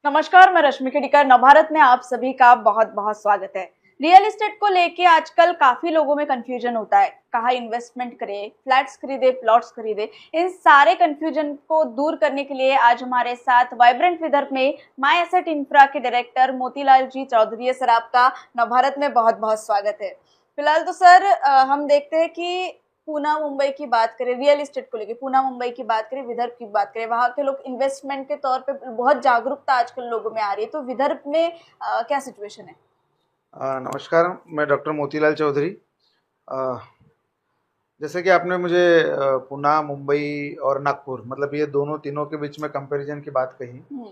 नमस्कार, मैं रश्मि खेड़ीकर। नवभारत में आप सभी का बहुत बहुत स्वागत है। रियल एस्टेट को लेके आजकल काफी लोगों में कंफ्यूजन होता है, कहाँ इन्वेस्टमेंट करें, फ्लैट्स खरीदे, प्लॉट्स खरीदे। इन सारे कंफ्यूजन को दूर करने के लिए आज हमारे साथ वाइब्रेंट विदर्भ में माय एसेट इंफ्रा के डायरेक्टर मोतीलाल जी चौधरी है। सर, आपका नवभारत में बहुत बहुत स्वागत है। फिलहाल तो सर हम देखते हैं कि पूना मुंबई की बात करें, रियल एस्टेट को लेके पूना मुंबई की बात करें, विदर्भ की बात करें, वहां के लोग इन्वेस्टमेंट के तौर पे बहुत जागरूकता आजकल लोगों में आ रही है। तो विदर्भ में क्या सिचुएशन है? नमस्कार, मैं डॉक्टर मोतीलाल चौधरी। अ, जैसे कि आपने मुझे पुणे, मुंबई और नागपुर मतलब ये दोनों तीनों के बीच में कंपैरिजन की बात कही, हम्म।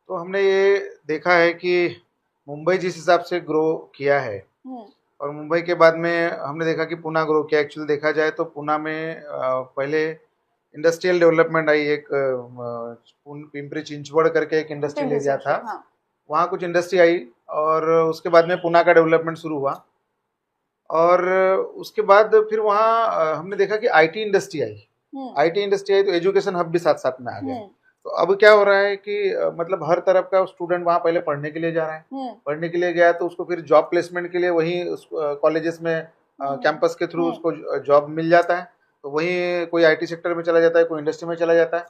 तो हमने ये देखा है कि मुंबई जिस हिसाब से ग्रो किया है हम्म। और मुंबई के बाद में हमने देखा कि पुणे ग्रो किया। एक्चुअली देखा जाए तो पुणे में पहले इंडस्ट्रियल डेवलपमेंट आई। एक पिंपरी चिंचवड़ करके एक इंडस्ट्रियल एरिया था, हाँ। वहाँ कुछ इंडस्ट्री आई और उसके बाद में पुणे का डेवलपमेंट शुरू हुआ। और उसके बाद फिर वहाँ हमने देखा कि IT industry I. IT industry I तो एजुकेशन हब भी साथ साथ में आ गया। तो अब क्या हो रहा है कि मतलब हर तरफ का स्टूडेंट वहाँ पहले पढ़ने के लिए जा रहा है, पढ़ने के लिए गया तो उसको फिर जॉब प्लेसमेंट के लिए वहीं कॉलेजेस में कैंपस के थ्रू उसको जॉब मिल जाता है। तो वहीं कोई आईटी सेक्टर में चला जाता है, कोई इंडस्ट्री में चला जाता है।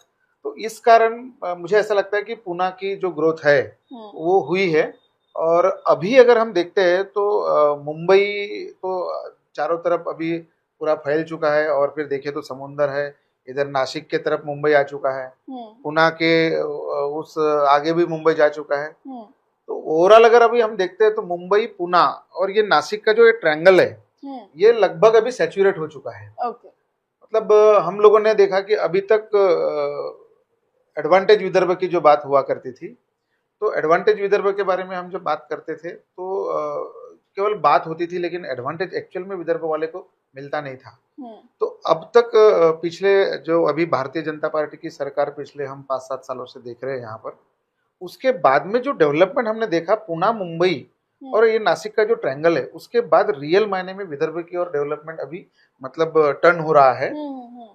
तो इस कारण मुझे ऐसा लगता है कि पुणे की जो ग्रोथ है वो हुई है। और अभी अगर हम देखते हैं तो मुंबई तो चारों तरफ अभी पूरा फैल चुका है और फिर देखें तो समुंदर है, इधर नासिक के तरफ मुंबई आ चुका है, पुणे के उस आगे भी मुंबई जा चुका है। तो ओवरऑल अगर अभी हम देखते हैं तो मुंबई, पुणे और ये नासिक का जो ये ट्रायंगल है ये लगभग अभी सैचुरेट हो चुका है। मतलब हम लोगों ने देखा कि अभी तक एडवांटेज विदर्भ की जो बात हुआ करती थी, तो एडवांटेज विदर्भ के बारे में हम जब बात करते थे तो केवल बात होती थी, लेकिन एडवांटेज एक्चुअल में विदर्भ वाले को मिलता नहीं था। तो अब तक पिछले जो अभी भारतीय जनता पार्टी की सरकार पिछले हम 5-7 सालों से देख रहे हैं यहाँ पर, उसके बाद में जो डेवलपमेंट हमने देखा पुणे, मुंबई और ये नासिक का जो ट्रायंगल है, उसके बाद रियल मायने में विदर्भ की और डेवलपमेंट अभी मतलब टर्न हो रहा है।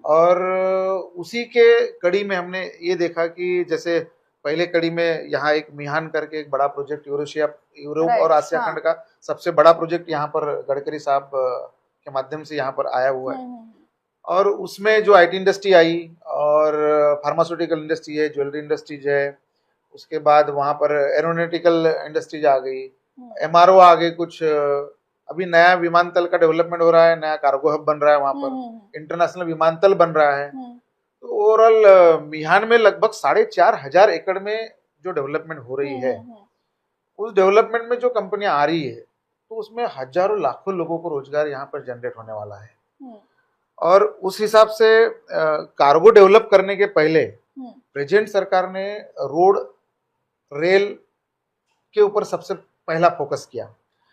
और उसी के कड़ी में हमने ये देखा कि जैसे पहले कड़ी में यहाँ एक मिहान करके एक बड़ा प्रोजेक्ट यूरोप और आसिया खंड का सबसे बड़ा प्रोजेक्ट यहाँ पर गडकरी साहब के माध्यम से यहाँ पर आया हुआ है। और उसमें जो आईटी इंडस्ट्री आई और फार्मास्यूटिकल इंडस्ट्री है, ज्वेलरी इंडस्ट्रीज है, उसके बाद वहाँ पर एरोनॉटिकल इंडस्ट्रीज आ गई, एमआरओ आ गए कुछ। अभी नया विमानतल का डेवलपमेंट हो रहा है, नया कार्गो हब बन रहा है, वहाँ पर इंटरनेशनल विमानतल बन रहा है। तो ओवरऑल मिहान में लगभग 4,500 एकड़ में जो डेवलपमेंट हो रही है, उस डेवलपमेंट में जो कंपनियां आ रही है तो उसमें हजारों लाखों लोगों को रोजगार यहाँ पर जनरेट होने वाला है। और उस हिसाब से कार्गो डेवलप करने के पहले प्रेजेंट सरकार ने रोड, रेल के ऊपर सबसे पहला फोकस किया,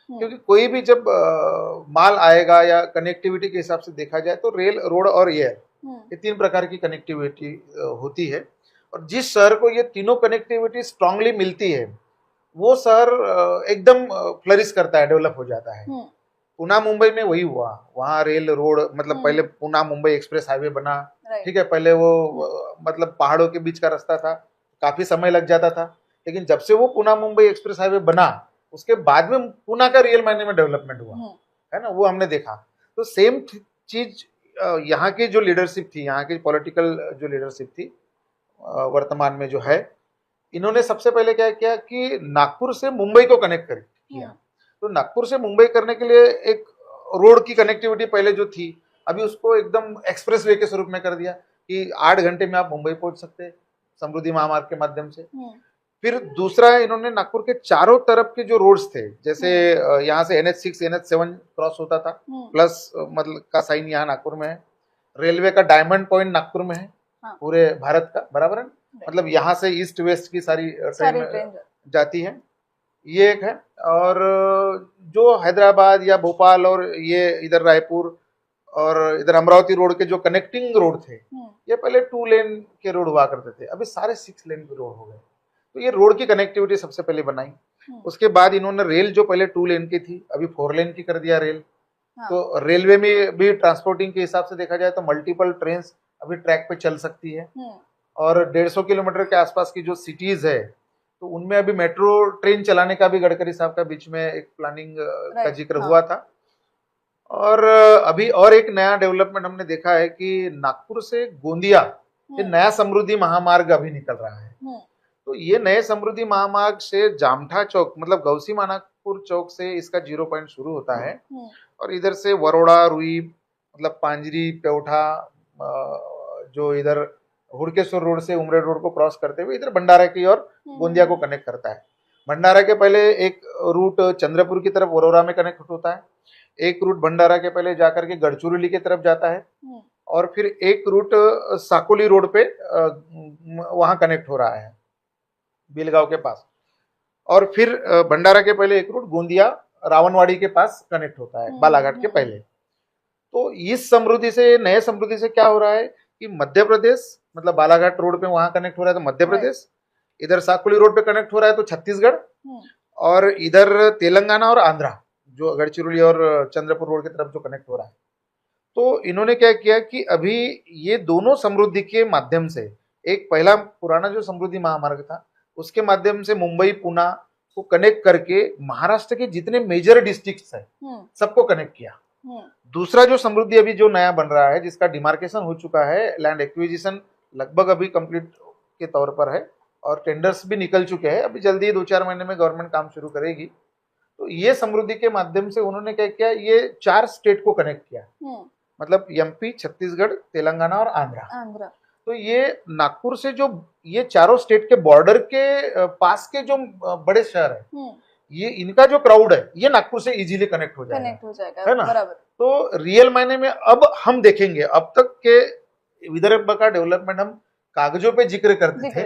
क्योंकि कोई भी जब माल आएगा या कनेक्टिविटी के हिसाब से देखा जाए तो रेल, रोड और एयर, ये 3 प्रकार की कनेक्टिविटी होती है। और जिस शहर को ये तीनों कनेक्टिविटी स्ट्रांगली मिलती है वो शहर एकदम फ्लरिश करता है, डेवलप हो जाता है। पुणे, मुंबई में वही हुआ। वहाँ रेल, रोड मतलब पहले पुणे मुंबई एक्सप्रेस हाईवे बना, ठीक है। पहले वो मतलब पहाड़ों के बीच का रास्ता था, काफी समय लग जाता था, लेकिन जब से वो पुणे मुंबई एक्सप्रेस हाईवे बना उसके बाद में पुणे का रियल मायने में डेवलपमेंट हुआ है ना, वो हमने देखा। तो सेम चीज यहाँ की जो लीडरशिप थी, यहाँ की पॉलिटिकल जो लीडरशिप थी वर्तमान में जो है, इन्होंने सबसे पहले क्या किया कि नागपुर से मुंबई को कनेक्ट किया। तो नागपुर से मुंबई करने के लिए एक रोड की कनेक्टिविटी पहले जो थी, अभी उसको एकदम एक्सप्रेस वे के स्वरूप में कर दिया कि 8 घंटे में आप मुंबई पहुंच सकते हैं समृद्धि महामार्ग के माध्यम से। फिर दूसरा इन्होंने नागपुर के चारों तरफ के जो रोड्स थे, जैसे यहाँ से NH6, NH7 क्रॉस होता था, प्लस मतलब का साइन यहाँ नागपुर में है। रेलवे का डायमंड पॉइंट नागपुर में है, पूरे भारत का, बराबर है। मतलब यहाँ से ईस्ट वेस्ट की सारी ट्रेन जाती है, ये एक है। और जो हैदराबाद या भोपाल और ये इधर रायपुर और इधर अमरावती रोड के जो कनेक्टिंग रोड थे, ये पहले 2 लेन के रोड हुआ करते थे, अभी सारे 6 लेन के रोड हो गए। तो ये रोड की कनेक्टिविटी सबसे पहले बनाई। उसके बाद इन्होंने रेल जो पहले 2 लेन की थी अभी 4 लेन की कर दिया रेल। तो रेलवे में भी ट्रांसपोर्टिंग के हिसाब से देखा जाए तो मल्टीपल ट्रेन अभी ट्रैक पे चल सकती है। और 150 किलोमीटर के आसपास की जो सिटीज है तो उनमें अभी मेट्रो ट्रेन चलाने का भी गडकरी साहब का बीच में एक प्लानिंग का जिक्र हुआ था। और अभी और एक नया डेवलपमेंट हमने देखा है कि नागपुर से गोंदिया ये नया समृद्धि महामार्ग अभी निकल रहा है। तो ये नए समृद्धि महामार्ग से जामठा चौक मतलब गौसी मानापुर चौक से इसका 0 पॉइंट शुरू होता है और इधर से वरोड़ा रुई मतलब पांजरी पेवठा जो इधर हुड़केश्वर रोड से उमरेड रोड को क्रॉस करते हुए इधर भंडारा की और गोंदिया को कनेक्ट करता है। भंडारा के पहले एक रूट चंद्रपुर की तरफ वरोरा में कनेक्ट होता है, एक रूट भंडारा के पहले जाकर के गढ़चिरौली की तरफ जाता है और फिर एक रूट साकोली रोड पे वहां कनेक्ट हो रहा है बेलगांव के पास, और फिर भंडारा के पहले एक रूट गोंदिया रावणवाड़ी के पास कनेक्ट होता है बालाघाट के पहले। तो इस समृद्धि से नए समृद्धि से क्या हो रहा है कि मध्य प्रदेश मतलब बालाघाट रोड पे वहां कनेक्ट हो रहा है तो मध्य प्रदेश, इधर साकोली रोड पे कनेक्ट हो रहा है तो छत्तीसगढ़, और इधर तेलंगाना और आंध्रा जो गढ़चिरौली और चंद्रपुर रोड की तरफ जो कनेक्ट हो रहा है। तो इन्होंने क्या किया कि अभी ये दोनों समृद्धि के माध्यम से एक पहला पुराना जो समृद्धि महामार्ग था उसके माध्यम से मुंबई पुणे को कनेक्ट करके महाराष्ट्र के जितने मेजर डिस्ट्रिक्ट्स है सबको कनेक्ट किया। दूसरा जो समृद्धि अभी जो नया बन रहा है जिसका डिमार्केशन हो चुका है, लैंड एक्विजिशन लगभग अभी कंप्लीट के तौर पर है और टेंडर्स भी निकल चुके हैं, अभी जल्दी 2-4 महीने में गवर्नमेंट काम शुरू करेगी। तो ये समृद्धि के माध्यम से उन्होंने क्या किया, ये 4 स्टेट को कनेक्ट किया, मतलब एमपी, छत्तीसगढ़, तेलंगाना और आंध्रा। तो ये नागपुर से जो ये चारों स्टेट के बॉर्डर के पास के जो बड़े शहर है ये इनका जो क्राउड है ये नागपुर से इजीली कनेक्ट हो जाएगा, है ना। बराबर। तो रियल मायने में अब हम देखेंगे, अब तक के विदर्भ का डेवलपमेंट हम कागजों पे जिक्र करते थे,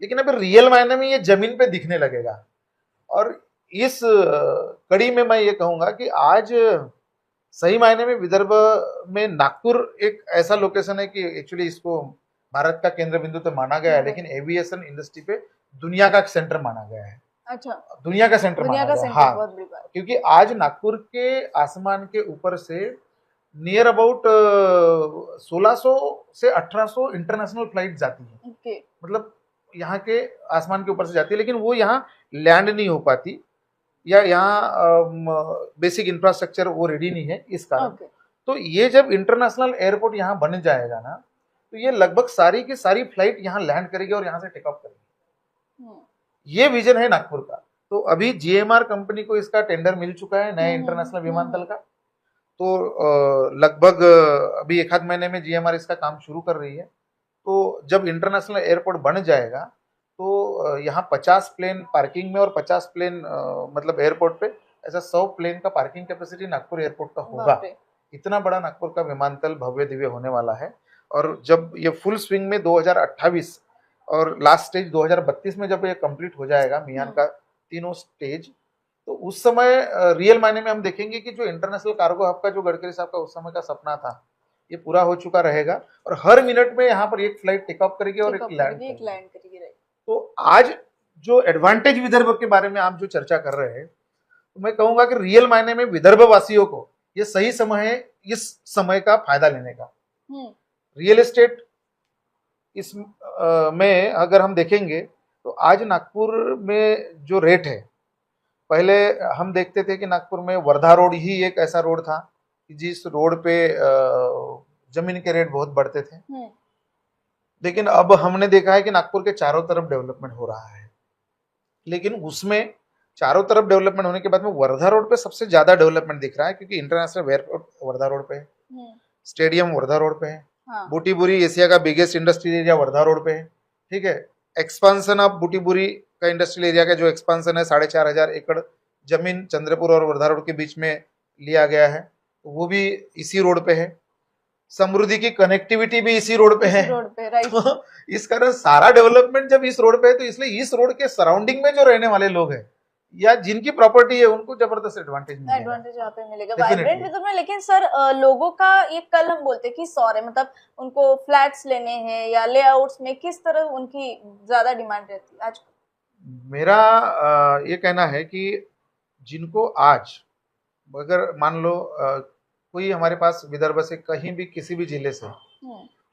लेकिन अभी रियल मायने में ये जमीन पे दिखने लगेगा। और इस कड़ी में मैं ये कहूंगा कि आज सही मायने में विदर्भ में नागपुर एक ऐसा लोकेशन है कि एक्चुअली इसको भारत का केंद्र बिंदु तो माना गया है, लेकिन एविएशन इंडस्ट्री पे दुनिया का सेंटर माना गया है। अच्छा, दुनिया का सेंटर माना गया है। हाँ, बहुत बड़ी बात। क्योंकि आज नागपुर के आसमान के ऊपर से नियर अबाउट 1600 से 1800 इंटरनेशनल फ्लाइट जाती है। मतलब यहाँ के आसमान के ऊपर से जाती है, लेकिन वो यहाँ लैंड नहीं हो पाती या यहाँ बेसिक इंफ्रास्ट्रक्चर वो रेडी नहीं है इस कारण। तो ये जब इंटरनेशनल एयरपोर्ट यहाँ बन जाएगा ना, तो ये लगभग सारी की सारी फ्लाइट यहाँ लैंड करेगी और यहाँ से टेक ऑफ करेगी। ये विजन है नागपुर का। तो अभी जीएमआर कंपनी को इसका टेंडर मिल चुका है नए इंटरनेशनल विमानतल का। तो लगभग अभी 1-8 महीने में जीएमआर इसका काम शुरू कर रही है। तो जब इंटरनेशनल एयरपोर्ट बन जाएगा तो यहाँ 50 प्लेन पार्किंग में और 50 प्लेन मतलब एयरपोर्ट पे ऐसा 100 प्लेन का पार्किंग कैपेसिटी नागपुर एयरपोर्ट का होगा। इतना बड़ा नागपुर का विमानतल भव्य दिव्य होने वाला है। और जब ये फुल स्विंग में 2028 और लास्ट स्टेज 2032 में जब ये कंप्लीट हो जाएगा मियान का तीनों स्टेज, तो उस समय रियल मायने में हम देखेंगे कि जो इंटरनेशनल कार्गो हब का जो गडकरी साहब का उस समय का सपना था ये पूरा हो चुका रहेगा और हर मिनट में यहाँ पर एक फ्लाइट टेक ऑफ करेगी और एक लैंड करेगी। तो आज जो एडवांटेज विदर्भ के बारे में आप जो चर्चा कर रहे हैं, तो मैं कहूंगा कि रियल मायने में विदर्भ वासियों को ये सही समय है इस समय का फायदा लेने का। रियल एस्टेट इस में अगर हम देखेंगे तो आज नागपुर में जो रेट है, पहले हम देखते थे कि नागपुर में वर्धा रोड ही एक ऐसा रोड था जिस रोड पे जमीन के रेट बहुत बढ़ते थे, लेकिन अब हमने देखा है कि नागपुर के चारों तरफ डेवलपमेंट हो रहा है। लेकिन उसमें चारों तरफ डेवलपमेंट होने के बाद में वर्धा रोड पे सबसे ज्यादा डेवलपमेंट दिख रहा है, क्योंकि इंटरनेशनल एयरपोर्ट वर्धा रोड पे है, स्टेडियम वर्धा रोड पे है, बूटीबुरी एशिया का biggest industrial area Wardha road पे है। ठीक है, एक्सपांसन ऑफ बूटीबुरी का इंडस्ट्रियल एरिया का जो एक्सपांसन है 4500 एकड़ जमीन चंद्रपुर और वर्धा रोड के बीच में लिया गया है, वो भी इसी रोड पे है। समृद्धि की कनेक्टिविटी भी इसी रोड पे है। तो इस कारण सारा डेवलपमेंट जब इस रोड पे है, तो इसलिए इस रोड के सराउंडिंग में जो रहने वाले लोग हैं या जिनकी प्रॉपर्टी है उनको जबरदस्त एडवांटेज यहाँ पे मिलेगा वाइब्रेंट विदर्भ में। लेकिन सर लोगों का ये कल हम बोलते कि सौरे मतलब उनको फ्लैट्स लेने हैं या लेआउट्स में किस तरह उनकी ज्यादा डिमांड रहती है आज? मेरा ये कहना है कि जिनको आज अगर मान लो कोई हमारे पास विदर्भ से कहीं भी किसी भी जिले से,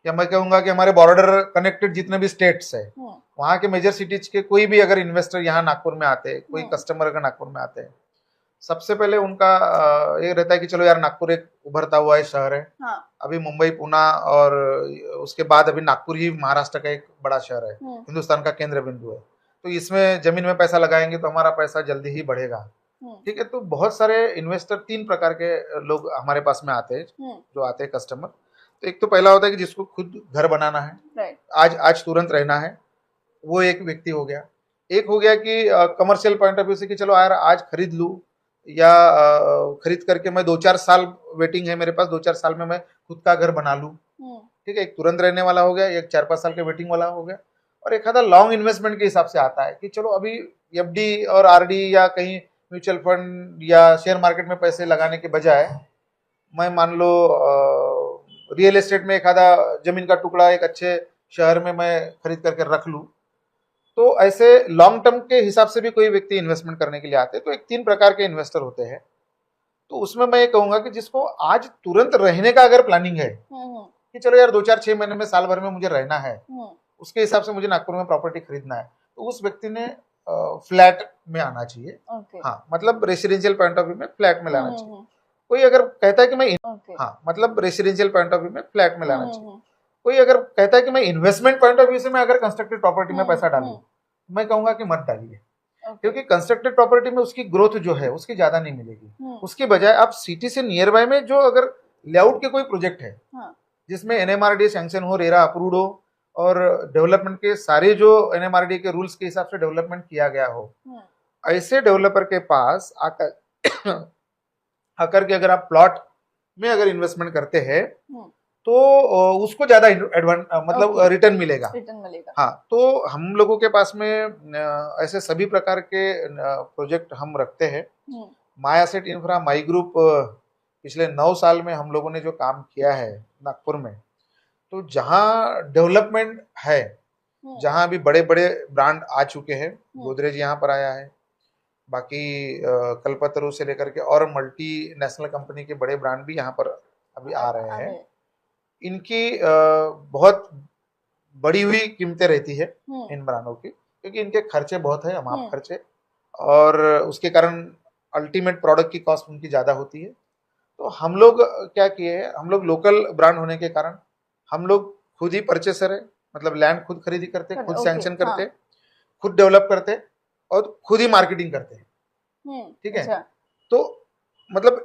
या मैं कहूंगा कि हमारे बॉर्डर कनेक्टेड जितने भी स्टेट्स है वहाँ के मेजर सिटीज के कोई भी अगर इन्वेस्टर यहाँ नागपुर में आते हैं, कोई हम्म। कस्टमर अगर नागपुर में आते हैं, सबसे पहले उनका ये रहता है कि चलो यार नागपुर एक उभरता हुआ है शहर है। हाँ। अभी मुंबई पुणे और उसके बाद अभी नागपुर ही महाराष्ट्र का एक बड़ा शहर है, हिंदुस्तान का केंद्र बिंदु है, तो इसमें जमीन में पैसा लगाएंगे तो हमारा पैसा जल्दी ही बढ़ेगा। ठीक है, तो बहुत सारे इन्वेस्टर 3 प्रकार के लोग हमारे पास में आते हैं, जो आते हैं कस्टमर। तो एक तो पहला होता है कि जिसको खुद घर बनाना है, आज तुरंत रहना है, वो एक व्यक्ति हो गया। एक हो गया कि कमर्शियल पॉइंट ऑफ व्यू से कि चलो यार आज खरीद लूं, या खरीद करके मैं 2-4 साल वेटिंग है मेरे पास, 2-4 साल में मैं खुद का घर बना लूं। ठीक है, एक तुरंत रहने वाला हो गया, एक 4-5 साल के वेटिंग वाला हो गया, और एक आधा लॉन्ग इन्वेस्टमेंट के हिसाब से आता है कि चलो अभी एफडी और आरडी या कहीं म्यूचुअल फंड या शेयर मार्केट में पैसे लगाने के बजाय मैं मान लो रियल एस्टेट में एक आधा जमीन का टुकड़ा एक अच्छे शहर में मैं खरीद करके रख लूं। तो ऐसे लॉन्ग टर्म के हिसाब से भी कोई व्यक्ति इन्वेस्टमेंट करने के लिए आते हैं। तो एक 3 प्रकार के इन्वेस्टर होते हैं। तो उसमें मैं ये कहूंगा कि जिसको आज तुरंत रहने का अगर प्लानिंग है कि चलो यार 2-4-6 महीने में, साल भर में मुझे रहना है, उसके हिसाब से मुझे नागपुर में प्रॉपर्टी खरीदना है, तो उस व्यक्ति ने फ्लैट में आना चाहिए। हाँ, मतलब रेसिडेंशियल पॉइंट ऑफ व्यू में फ्लैट में लाना चाहिए। कोई अगर कहता है कि मैं हाँ, मतलब रेसिडेंशियल पॉइंट ऑफ व्यू में फ्लैट में लाना चाहिए। कोई अगर कहता है कि मैं इन्वेस्टमेंट पॉइंट ऑफ व्यू से मैं अगर कंस्ट्रक्टेड प्रॉपर्टी में पैसा डालूं, मैं कहूंगा कि मत डालिए, क्योंकि कंस्ट्रक्टेड प्रॉपर्टी में उसकी ग्रोथ जो है उसकी ज्यादा नहीं मिलेगी। उसके बजाय आप सिटी से नियर बाय में जो अगर लेआउट के कोई प्रोजेक्ट है जिसमें एनएमआरडी सैंक्शन हो, रेरा अप्रूव्ड हो, और डेवलपमेंट के सारे जो एनएमआरडी के रूल्स के हिसाब से डेवलपमेंट किया गया हो, ऐसे डेवलपर के पास आकर के अगर आप प्लॉट में अगर इन्वेस्टमेंट करते हैं तो उसको ज्यादा मतलब रिटर्न मिलेगा। हाँ, तो हम लोगों के पास में ऐसे सभी प्रकार के प्रोजेक्ट हम रखते हैं। My asset infra, my group पिछले 9 साल में हम लोगों ने जो काम किया है नागपुर में, तो जहाँ डेवलपमेंट है, जहाँ अभी बड़े बड़े ब्रांड आ चुके हैं, गोदरेज यहाँ पर आया है, बाकी कल्पतरू से लेकर के और मल्टीनेशनल कंपनी के बड़े ब्रांड भी यहाँ पर अभी आ रहे हैं। इनकी बहुत बढ़ी हुई कीमतें रहती है इन ब्रांडों की, क्योंकि इनके खर्चे बहुत है, अमाप खर्चे, और उसके कारण अल्टीमेट प्रोडक्ट की कॉस्ट उनकी ज्यादा होती है। तो हम लोग क्या किए हैं, हम लोग लोकल ब्रांड होने के कारण हम लोग खुद ही परचेसर है, मतलब लैंड खुद खरीदी करते, खुद सैंक्शन करते, खुद डेवलप करते और खुद ही मार्केटिंग करते हैं। ठीक है, तो मतलब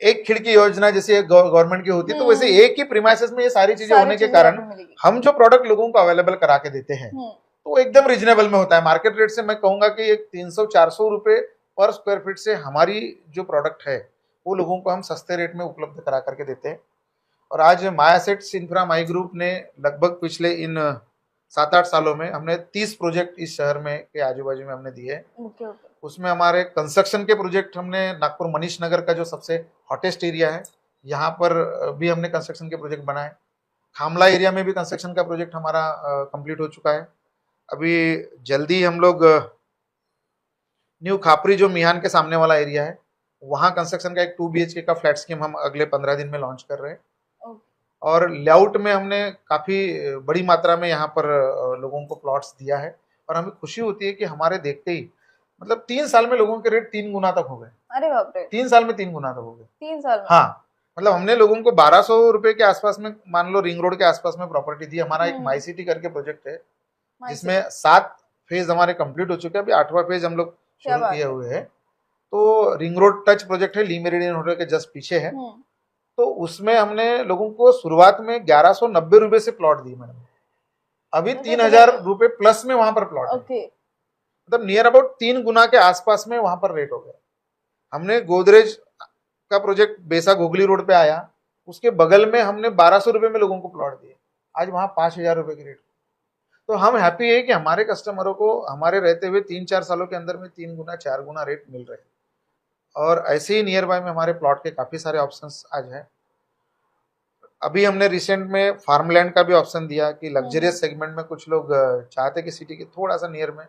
एक खिड़की योजना जैसे गवर्नमेंट की होती है, तो वैसे एक ही प्रीमाइसेस में ये सारी चीजें होने के कारण हम जो प्रोडक्ट लोगों को अवेलेबल करा के देते हैं तो एकदम रिजनेबल में होता है। मार्केट रेट से मैं कहूंगा कि एक 300-400 रुपए पर स्क्वायर फीट से हमारी जो प्रोडक्ट है वो लोगों को हम सस्ते रेट में उपलब्ध करा करके देते हैं। और आज my assets infra my group ने लगभग पिछले इन 7-8 सालों में हमने 30 प्रोजेक्ट इस शहर में के आजू बाजू में हमने दिए। उसमें हमारे कंस्ट्रक्शन के प्रोजेक्ट हमने नागपुर मनीष नगर का जो सबसे हॉटेस्ट एरिया है, यहाँ पर भी हमने कंस्ट्रक्शन के प्रोजेक्ट बनाए। खामला एरिया में भी कंस्ट्रक्शन का प्रोजेक्ट हमारा कंप्लीट हो चुका है। अभी जल्दी हम लोग न्यू खापरी जो मिहान के सामने वाला एरिया है, वहाँ कंस्ट्रक्शन का एक 2 BHK का फ्लैट स्कीम हम अगले 15 दिन में लॉन्च कर रहे हैं। और लेआउट में हमने काफी बड़ी मात्रा में यहाँ पर लोगों को प्लॉट्स दिया है, और हमें खुशी होती है कि हमारे देखते ही मतलब 3 साल में लोगों के रेट 3 गुना तक हो गए। अरे बाप रे, 3 साल में 3 गुना तक हो गए। 3 साल में? हाँ, मतलब हमने लोगों को 1200 रुपए के आसपास में, मान लो रिंग रोड के आसपास में प्रॉपर्टी दी। हमारा एक माई सिटी करके प्रोजेक्ट है जिसमें 7 फेज हमारे कंप्लीट हो चुके हैं, अभी 8वां फेज हम लोग शुरू किए हुए हैं। तो रिंग रोड टच प्रोजेक्ट है, ली मेरिडियन होटल के जस्ट पीछे है। तो उसमें हमने लोगों को शुरुआत में 1190 रुपए से प्लॉट दी मैडम, अभी 3000 रुपए प्लस में वहां पर प्लॉट है। मतलब नियर अबाउट 3 गुना के आसपास में वहां पर रेट हो गया। हमने गोदरेज का प्रोजेक्ट बेसा घोगली रोड पे आया, उसके बगल में हमने 1200 रुपए में लोगों को प्लॉट दिए, आज वहां 5000 रुपए की रेट। तो हम हैप्पी है कि हमारे कस्टमरों को हमारे रहते हुए 3-4 सालों के अंदर में 3 गुना 4 गुना रेट मिल रहे हैं। और ऐसे ही नियर बाय में हमारे प्लॉट के काफी सारे ऑप्शंस आज हैं। अभी हमने रिसेंट में फार्मलैंड का भी ऑप्शन दिया कि लग्जरियस सेगमेंट में कुछ लोग चाहते कि सिटी के थोड़ा सा नियर में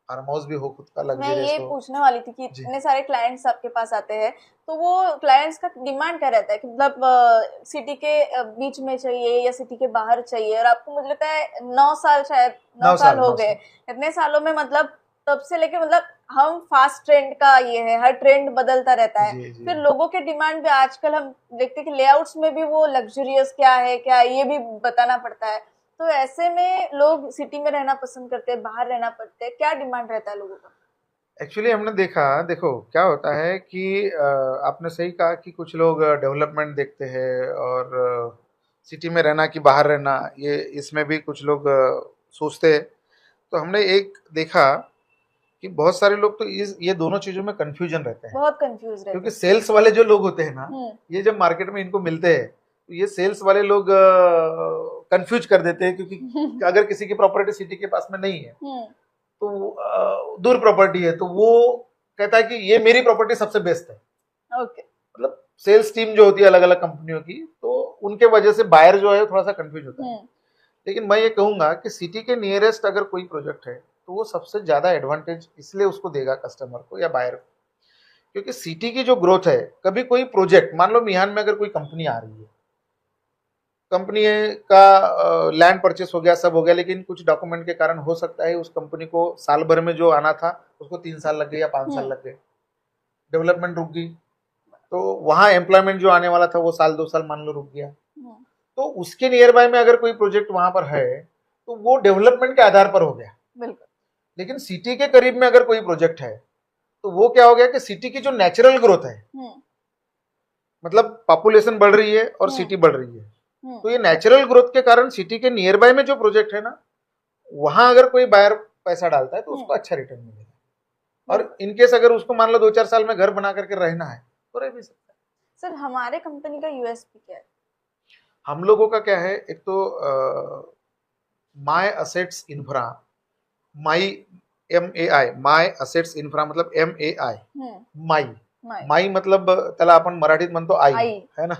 फार्म हाउस भी हो खुद का मैं लग्जरियस ये हो। पूछने वाली थी कि जी इतने सारे क्लाइंट्स आपके पास आते हैं, तो वो क्लाइंट्स का डिमांड क्या रहता है कि मतलब सिटी के बीच में चाहिए या सिटी के बाहर चाहिए? और आपको मुझे लगता है 9 साल, शायद 9 साल हो 9 गए, साल। इतने सालों में मतलब तब से लेके मतलब हम फास्ट ट्रेंड का ये है, हर ट्रेंड बदलता रहता है। जी जी। फिर लोगों के डिमांड भी आजकल हम देखते हैं कि लेआउट्स में भी वो लग्जरियस क्या है, क्या है, ये भी बताना पड़ता है। तो ऐसे में लोग सिटी में रहना पसंद करते हैं, बाहर रहना पड़ते हैं, क्या डिमांड रहता है लोगों का? एक्चुअली हमने देखा, देखो क्या होता है कि आपने सही कहा कि कुछ लोग डेवलपमेंट देखते हैं और सिटी में रहना कि बाहर रहना, ये इसमें भी कुछ लोग सोचते हैं। तो हमने एक देखा कि बहुत सारे लोग तो इस ये दोनों चीज़ों में कन्फ्यूजन रहते हैं। बहुत कंफ्यूज रहते क्योंकि हैं। सेल्स वाले जो लोग होते हैं ना, हम्म। ये जब मार्केट में इनको मिलते हैं तो ये सेल्स वाले लोग कंफ्यूज कर देते हैं, क्योंकि अगर किसी की प्रॉपर्टी सिटी के पास में नहीं है हम्म। तो दूर प्रॉपर्टी है, तो वो कहता है कि ये मेरी प्रॉपर्टी सबसे बेस्ट है। ओके। मतलब सेल्स टीम जो होती है अलग अलग कंपनियों की, तो उनके वजह से बायर जो है थोड़ा सा कंफ्यूज होता है। लेकिन मैं ये कहूंगा कि सिटी के नियरेस्ट अगर कोई प्रोजेक्ट है तो वो सबसे ज्यादा एडवांटेज इसलिए उसको देगा कस्टमर को या बायर को, क्योंकि सिटी की जो ग्रोथ है, कभी कोई प्रोजेक्ट मान लो मिहान में अगर कोई कंपनी आ रही है, कंपनी का लैंड परचेस हो गया, सब हो गया, लेकिन कुछ डॉक्यूमेंट के कारण हो सकता है उस कंपनी को साल भर में जो आना था उसको 3 साल लग गए या 5 साल लग गए, डेवलपमेंट रुक गई, तो वहां एम्प्लॉयमेंट जो आने वाला था वो साल 2 साल मान लो रुक गया। तो उसके नियर बाय में अगर कोई प्रोजेक्ट वहां पर है तो वो डेवलपमेंट के आधार पर हो गया। बिल्कुल। लेकिन सिटी के करीब में अगर कोई प्रोजेक्ट है तो वो क्या हो गया कि सिटी की जो नेचुरल ग्रोथ है, मतलब पॉपुलेशन बढ़ रही है और सिटी बढ़ रही है, तो ये नेचुरल ग्रोथ के कारण सिटी के नियर बाय में जो प्रोजेक्ट है ना, वहां अगर कोई बायर पैसा डालता है तो उसको अच्छा रिटर्न मिलेगा। और इनकेस अगर उसको मान लो 2-4 साल में घर बना करके रहना है तो रह भी सकता है। सर, हमारे कंपनी का यूएसपी क्या है? हम लोगों का क्या है, एक तो my assets infra, my MAI, my assets infra मतलब MAI, माई, माई मतलब त्याला आपण मराठीत म्हणतो आई, है ना,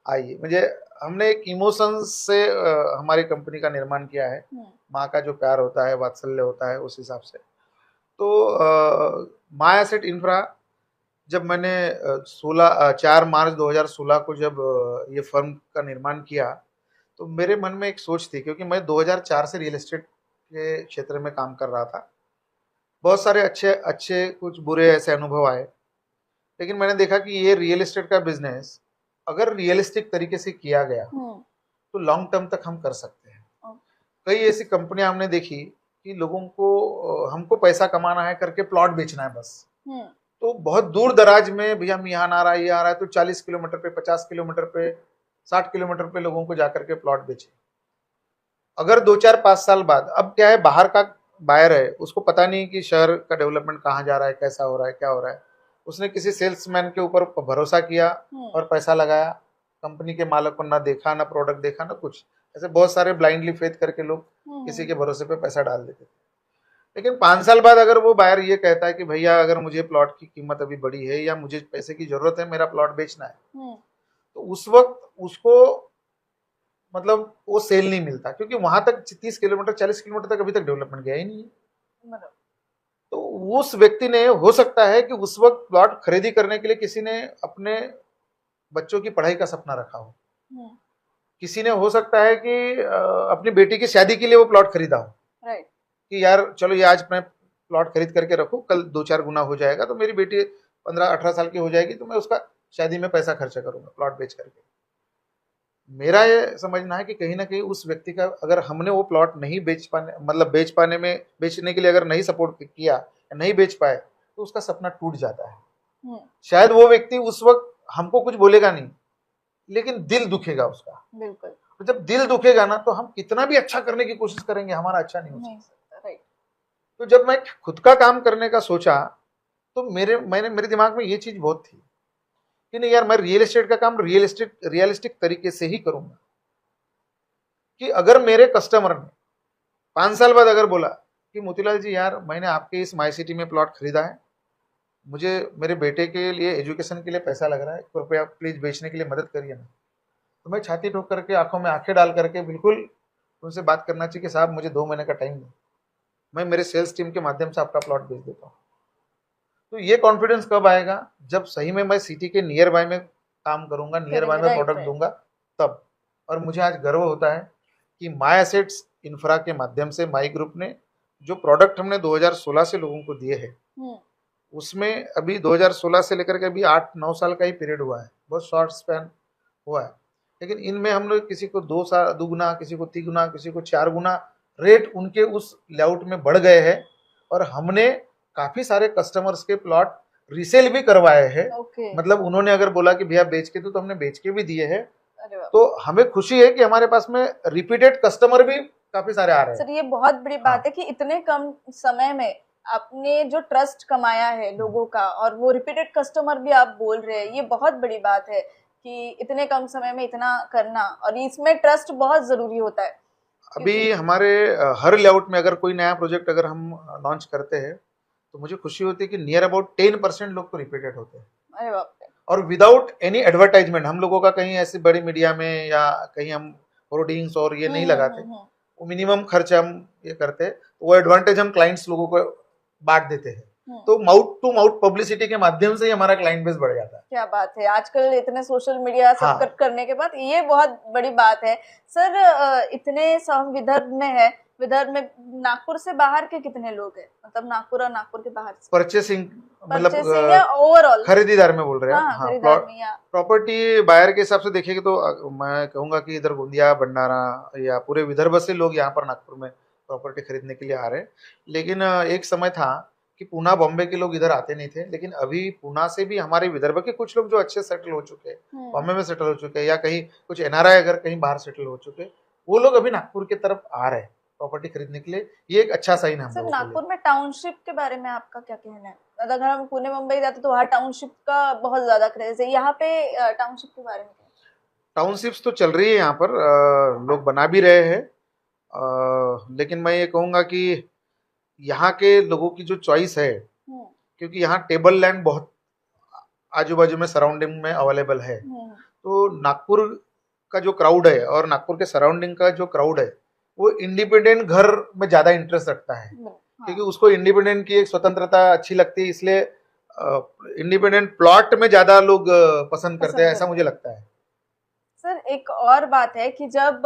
आई म्हणजे हमने एक इमोशंस से हमारी कंपनी का निर्माण किया है। माँ का जो प्यार होता है, वात्सल्य होता है, उस हिसाब से। तो माय असेट इंफ्रा जब मैंने 4 मार्च 2016 को जब ये फर्म का निर्माण किया, तो मेरे मन में एक सोच थी, क्योंकि मैं 2004 से रियल एस्टेट के क्षेत्र में काम कर रहा था। बहुत सारे अच्छे अच्छे कुछ बुरे ऐसे अनुभव आए, लेकिन मैंने देखा कि ये रियल एस्टेट का बिजनेस अगर रियलिस्टिक तरीके से किया गया तो लॉन्ग टर्म तक हम कर सकते हैं। कई ऐसी कंपनियां हमने देखी कि लोगों को हमको पैसा कमाना है करके प्लॉट बेचना है बस, तो बहुत दूर दराज में भैया मिहान आ रहा है, ये आ रहा है, तो 40 किलोमीटर पे, 50 किलोमीटर पे, 60 किलोमीटर पे लोगों को जाकर के प्लॉट बेचे। अगर 2-4-5 साल बाद, अब क्या है, बाहर का बायर है, उसको पता नहीं कि शहर का डेवलपमेंट कहाँ जा रहा है, कैसा हो रहा है, क्या हो रहा है, उसने किसी सेल्समैन के ऊपर भरोसा किया और पैसा लगाया, कंपनी के मालक को ना देखा, ना प्रोडक्ट देखा, ना कुछ। ऐसे बहुत सारे ब्लाइंडली फेथ करके लोग किसी के भरोसे पे पैसा डाल देते थे। लेकिन 5 साल बाद अगर वो बायर ये कहता है कि भैया अगर मुझे प्लॉट की कीमत अभी बढ़ी है या मुझे पैसे की जरूरत है, मेरा प्लॉट बेचना है, तो उस वक्त उसको मतलब वो सेल नहीं मिलता, क्योंकि वहां तक 30 किलोमीटर 40 किलोमीटर तक अभी तक डेवलपमेंट गया ही नहीं है। तो उस व्यक्ति ने, हो सकता है कि उस वक्त प्लॉट खरीदी करने के लिए किसी ने अपने बच्चों की पढ़ाई का सपना रखा हो, किसी ने हो सकता है कि अपनी बेटी की शादी के लिए वो प्लॉट खरीदा हो, कि यार चलो ये आज मैं प्लॉट खरीद करके रखूं, कल 2-4 गुना हो जाएगा, तो मेरी बेटी 15-18 साल की हो जाएगी तो मैं उसका शादी में पैसा खर्चा करूंगा प्लॉट बेच करके। मेरा ये समझना है कि कहीं ना कहीं उस व्यक्ति का, अगर हमने वो प्लॉट नहीं बेच पाने, मतलब बेचने के लिए अगर नहीं सपोर्ट किया, नहीं बेच पाए, तो उसका सपना टूट जाता है। शायद वो व्यक्ति उस वक्त हमको कुछ बोलेगा नहीं, लेकिन दिल दुखेगा उसका। बिल्कुल। तो जब दिल दुखेगा ना, तो हम कितना भी अच्छा करने की कोशिश करेंगे, हमारा अच्छा नहीं हो सकता। राइट। तो जब मैं खुद का काम करने का सोचा, तो मेरे दिमाग में ये चीज बहुत थी कि नहीं यार, मैं रियल एस्टेट का काम रियलिस्टिक तरीके से ही करूंगा। कि अगर मेरे कस्टमर ने 5 साल बाद अगर बोला कि मोतीलाल जी यार, मैंने आपके इस माई सिटी में प्लॉट खरीदा है, मुझे मेरे बेटे के लिए एजुकेशन के लिए पैसा लग रहा है, कृपया प्लीज बेचने के लिए मदद करिए ना, तो मैं छाती ठोक करके, आंखों में आंखें डाल करके बिल्कुल उनसे बात करना चाहिए कि साहब मुझे 2 महीने का टाइम दो, मैं मेरे सेल्स टीम के माध्यम से आपका प्लॉट बेच देता हूँ। तो ये कॉन्फिडेंस कब आएगा, जब सही में मैं सिटी के नियर बाय में काम करूंगा, नियर बाय में प्रोडक्ट दूंगा तब। और मुझे आज गर्व होता है कि माई एसेट्स इंफ्रा के माध्यम से माई ग्रुप ने जो प्रोडक्ट हमने 2016 से लोगों को दिए हैं, उसमें अभी 2016 से लेकर के अभी 8-9 साल का ही पीरियड हुआ है, बहुत शॉर्ट स्पैन हुआ है, लेकिन इनमें हम लोग किसी को 2 गुना, किसी को 3 गुना, किसी को 4 गुना रेट उनके उस लेआउट में बढ़ गए हैं। और हमने काफी सारे कस्टमर्स के प्लॉट रीसेल भी करवाए हैं। मतलब उन्होंने अगर बोला कि भैया बेच के दो, तो हमने बेच के भी दिए हैं। तो हमें खुशी है कि हमारे पास में रिपीटेड कस्टमर भी काफी सारे आ रहे हैं। सर ये बहुत बड़ी बात है कि इतने कम समय में आपने जो ट्रस्ट कमाया है लोगों का, और वो रिपीटेड कस्टमर भी आप बोल रहे हैं, ये बहुत बड़ी बात है कि इतने कम समय में इतना करना, और इसमें ट्रस्ट बहुत जरूरी होता है। अभी हमारे हर लेआउट में अगर कोई नया प्रोजेक्ट अगर हम लॉन्च करते हैं, तो मुझे खुशी होती है कि नियर अबाउट 10% लोग तो रिपीटेड होते हैं। अरे बाप रे। और विदाउट एनी एडवर्टाइजमेंट, हम लोगों का कहीं ऐसी बड़ी मीडिया में या कहीं हम होर्डिंग्स और ये नहीं लगाते। वो मिनिमम खर्च हम ये करते, वो एडवांटेज हम क्लाइंट्स लोगों को बांट देते हैं। तो माउथ टू माउथ पब्लिसिटी के माध्यम से ही हमारा क्लाइंट बेस बढ़ जाता है। क्या बात है, आजकल इतने सोशल मीडिया सब करने के बाद ये बहुत बड़ी बात है। सर इतने हम विदर्भ में है, विदर्भ में नागपुर से बाहर के कितने लोग हैं, मतलब नागपुर और नागपुर के बाहर से? परचेसिंग मतलब ओवरऑल खरीदार में बोल रहे हैं। हाँ, प्रॉपर्टी बायर के हिसाब से देखेंगे तो मैं कहूंगा कि इधर गोंदिया, भंडारा या पूरे विदर्भ से लोग यहाँ पर नागपुर में प्रॉपर्टी खरीदने के लिए आ रहे हैं। लेकिन एक समय था कि पुणे, बॉम्बे के लोग इधर आते नहीं थे, लेकिन अभी पुणे से भी हमारे विदर्भ के कुछ लोग जो अच्छे सेटल हो चुके हैं, बॉम्बे में सेटल हो चुके हैं, या कहीं कुछ एनआरआई अगर कहीं बाहर सेटल हो चुके हैं, वो लोग अभी नागपुर की तरफ आ रहे हैं प्रॉपर्टी खरीदने के लिए। ये एक अच्छा साइन है। सर नागपुर में टाउनशिप के बारे में आपका क्या कहना है? अगर हम पुणे मुंबई जाते तो वहाँ टाउनशिप का बहुत ज्यादा क्रेज है, यहाँ पे टाउनशिप के बारे में? टाउनशिप्स तो चल रही है यहाँ पर, लोग बना भी रहे हैं, लेकिन मैं ये कहूँगा कि यहाँ के लोगों की जो चॉइस है, क्योंकि यहाँ टेबल लैंड बहुत आजू बाजू में सराउंडिंग में अवेलेबल है, तो नागपुर का जो क्राउड है और नागपुर के सराउंडिंग का जो क्राउड है, वो इंडिपेंडेंट घर में ज्यादा इंटरेस्ट रखता है। क्योंकि उसको इंडिपेंडेंट की एक स्वतंत्रता अच्छी लगती है, इसलिए इंडिपेंडेंट प्लॉट में ज्यादा लोग पसंद करते हैं, ऐसा मुझे लगता है। सर एक और बात है कि जब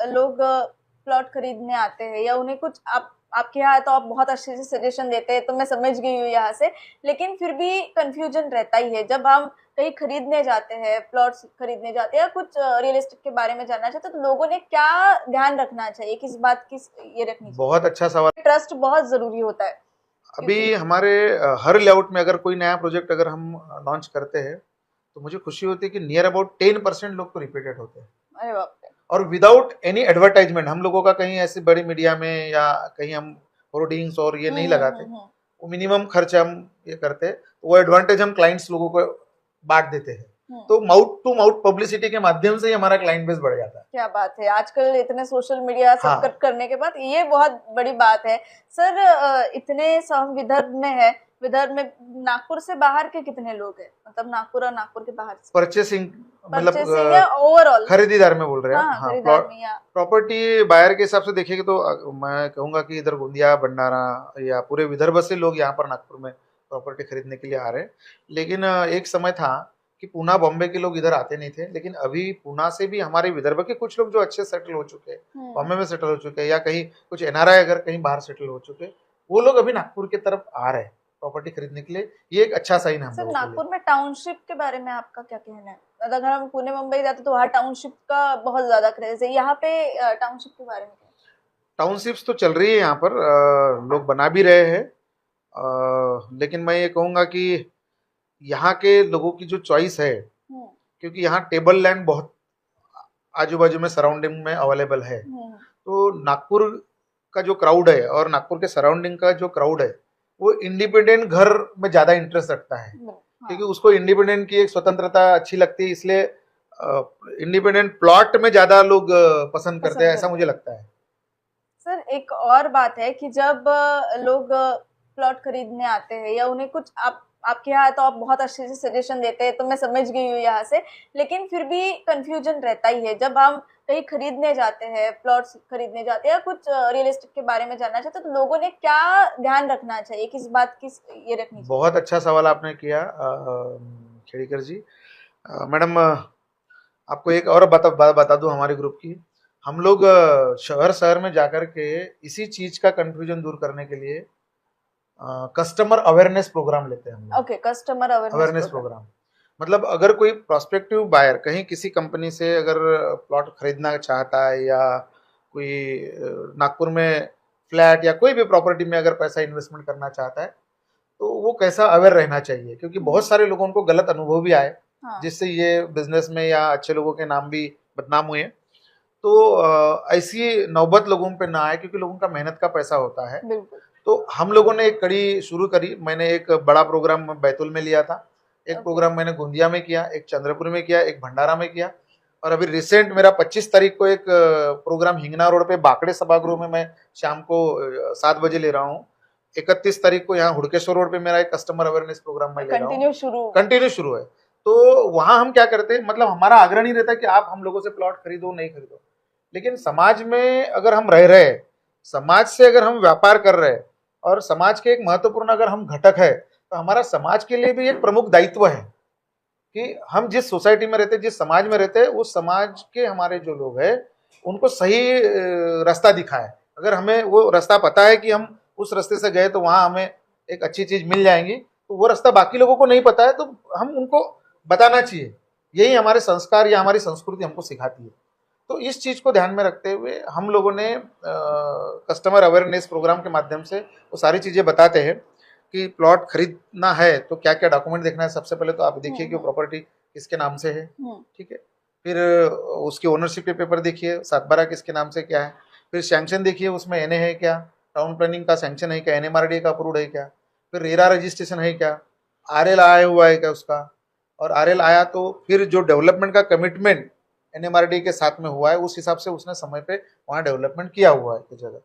लोग प्लॉट खरीदने आते हैं या उन्हें कुछ आपके यहाँ तो आप बहुत अच्छे से सजेशन देते हैं, तो मैं समझ गई हूँ यहाँ से, लेकिन फिर भी कंफ्यूजन रहता ही है जब हम कहीं खरीदने जाते हैं, प्लॉट्स खरीदने जाते हैं या कुछ रियल एस्टेट के बारे में जानना चाहते हैं, तो लोगों ने क्या ध्यान रखना चाहिए, किस बात की ये रखनी चाहिए? बहुत अच्छा सवाल। ट्रस्ट बहुत जरूरी होता है। अभी हमारे हर लेआउट में अगर कोई नया प्रोजेक्ट अगर हम लॉन्च करते हैं, तो मुझे खुशी होती है कि नियर अबाउट 10% लोग तो रिपीटेड होते हैं। अरे बाप रे। और विदाउट एनी एडवर्टाइजमेंट, हम लोगों का कहीं ऐसी बड़ी मीडिया में या कहीं हम होर्डिंग्स और ये नहीं लगाते। वो मिनिमम खर्च हम ये करते, वो एडवांटेज हम क्लाइंट्स लोगों को बांट देते हैं। तो माउथ टू माउथ पब्लिसिटी के माध्यम से ही हमारा क्लाइंट बेस बढ़ जाता है। क्या बात है, आजकल इतने सोशल मीडिया सब करने के बाद ये बहुत बड़ी बात है। सर इतने हम विदर्भ में है, विदर्भ में नागपुर से बाहर के कितने लोग हैं, मतलब नागपुर और नागपुर के बाहर से? परचेसिंग मतलब ओवरऑल खरीदार में बोल रहे हैं। हाँ, प्रॉपर्टी बायर के हिसाब से देखेंगे तो मैं कहूंगा कि इधर गोंदिया, भंडारा या पूरे विदर्भ से लोग यहाँ पर नागपुर में प्रॉपर्टी खरीदने के लिए आ रहे हैं। लेकिन एक समय था कि पुणे, बॉम्बे के लोग इधर आते नहीं थे, लेकिन अभी पुणे से भी हमारे विदर्भ के कुछ लोग जो अच्छे सेटल हो चुके हैं, बॉम्बे में सेटल हो चुके हैं, या कहीं कुछ एनआरआई अगर कहीं बाहर सेटल हो चुके हैं, वो लोग अभी नागपुर की तरफ आ रहे हैं प्रॉपर्टी खरीदने के लिए। ये एक अच्छा साइन है। सर नागपुर में टाउनशिप के बारे में आपका क्या कहना है? अगर हम पुणे मुंबई जाते तो वहाँ टाउनशिप का बहुत ज्यादा क्रेज है, यहाँ पे टाउनशिप के बारे में? टाउनशिप्स तो चल रही है यहाँ पर, लोग बना भी रहे हैं, लेकिन मैं ये कहूँगा कि यहाँ के लोगों की जो चॉइस है, क्योंकि यहाँ टेबल लैंड बहुत आजू बाजू में सराउंडिंग में अवेलेबल है, तो नागपुर का जो क्राउड है और नागपुर के सराउंडिंग का जो क्राउड है, वो इंडिपेंडेंट घर में ज्यादा इंटरेस्ट रखता है। क्योंकि उसको इंडिपेंडेंट की एक स्वतंत्रता अच्छी लगती है, इसलिए इंडिपेंडेंट प्लॉट में ज्यादा लोग पसंद करते हैं, ऐसा मुझे लगता है। सर एक और बात है कि जब लोग प्लॉट खरीदने आते हैं या उन्हें कुछ आपके यहाँ तो आप बहुत अच्छे से सजेशन देते हैं, तो मैं समझ गई हूँ यहाँ से, लेकिन फिर भी कंफ्यूजन रहता ही है जब हम कहीं खरीदने जाते हैं, प्लॉट्स खरीदने जाते हैं या कुछ रियल एस्टेट के बारे में जानना चाहते हैं, तो लोगों ने क्या ध्यान रखना चाहिए, किस बात की ये रखनी चाहिए? बहुत अच्छा सवाल आपने किया खेड़ीकर जी। मैडम आपको एक और बता दूं हमारे ग्रुप की। हम लोग शहर शहर में जाकर के इसी चीज का कंफ्यूजन दूर करने के लिए कस्टमर अवेयरनेस प्रोग्राम लेते हैं हम लोग। ओके, कस्टमर अवेयरनेस प्रोग्राम मतलब अगर कोई प्रोस्पेक्टिव बायर कहीं किसी कंपनी से अगर प्लॉट खरीदना चाहता है या कोई नागपुर में फ्लैट या कोई भी प्रॉपर्टी में अगर पैसा इन्वेस्टमेंट करना चाहता है तो वो कैसा अवेयर रहना चाहिए, क्योंकि बहुत सारे लोगों को गलत अनुभव भी आए हाँ। जिससे ये बिजनेस में या अच्छे लोगों के नाम भी बदनाम हुए। तो ऐसी नौबत लोगों पे ना आए, क्योंकि लोगों का मेहनत का पैसा होता है। बिल्कुल। तो हम लोगों ने एक कड़ी शुरू करी। मैंने एक बड़ा प्रोग्राम बैतूल में लिया था, एक प्रोग्राम मैंने गोंदिया में किया, एक चंद्रपुर में किया, एक भंडारा में किया, और अभी रिसेंट मेरा 25 तारीख को एक प्रोग्राम हिंगना रोड पे बाकड़े सभागृह में मैं शाम को 7 बजे ले रहा हूँ। 31 तारीख को यहाँ हुड़केश्वर रोड पे मेरा एक कस्टमर अवेयरनेस प्रोग्राम मैं ले रहा हूँ। कंटिन्यू शुरू है। तो वहां हम क्या करते हैं, मतलब हमारा आग्रह नहीं रहता कि आप हम लोगों से प्लॉट खरीदो नहीं खरीदो, लेकिन समाज में अगर हम रह रहे हैं, समाज से अगर हम व्यापार कर रहे हैं और समाज के एक महत्वपूर्ण अगर हम घटक है, तो हमारा समाज के लिए भी एक प्रमुख दायित्व है कि हम जिस सोसाइटी में रहते, जिस समाज में रहते हैं, उस समाज के हमारे जो लोग हैं उनको सही रास्ता दिखाए। अगर हमें वो रास्ता पता है कि हम उस रास्ते से गए तो वहां हमें एक अच्छी चीज मिल जाएंगी, तो वो रास्ता बाकी लोगों को नहीं पता है तो हम उनको बताना चाहिए। यही हमारे संस्कार या हमारी संस्कृति हमको सिखाती है। तो इस चीज को ध्यान में रखते हुए हम लोगों ने कस्टमर अवेयरनेस प्रोग्राम के माध्यम से वो सारी चीजें बताते हैं कि प्लॉट खरीदना है तो क्या क्या डॉक्यूमेंट देखना है। सबसे पहले तो आप देखिए कि वो प्रॉपर्टी किसके नाम से है, ठीक है। फिर उसकी ओनरशिप के पेपर देखिए, 7/12 किसके नाम से क्या है। फिर सैंक्शन देखिए, उसमें एनए है क्या, टाउन प्लानिंग का सैंक्शन है क्या, एनएमआरडी का अप्रूव्ड है क्या, फिर रेरा रजिस्ट्रेशन है क्या, आरएल आया हुआ है क्या उसका, और आरएल आया तो फिर जो डेवलपमेंट का कमिटमेंट एनएमआरडी के साथ में हुआ है उस हिसाब से उसने समय पे वहाँ डेवलपमेंट किया हुआ है किस जगह।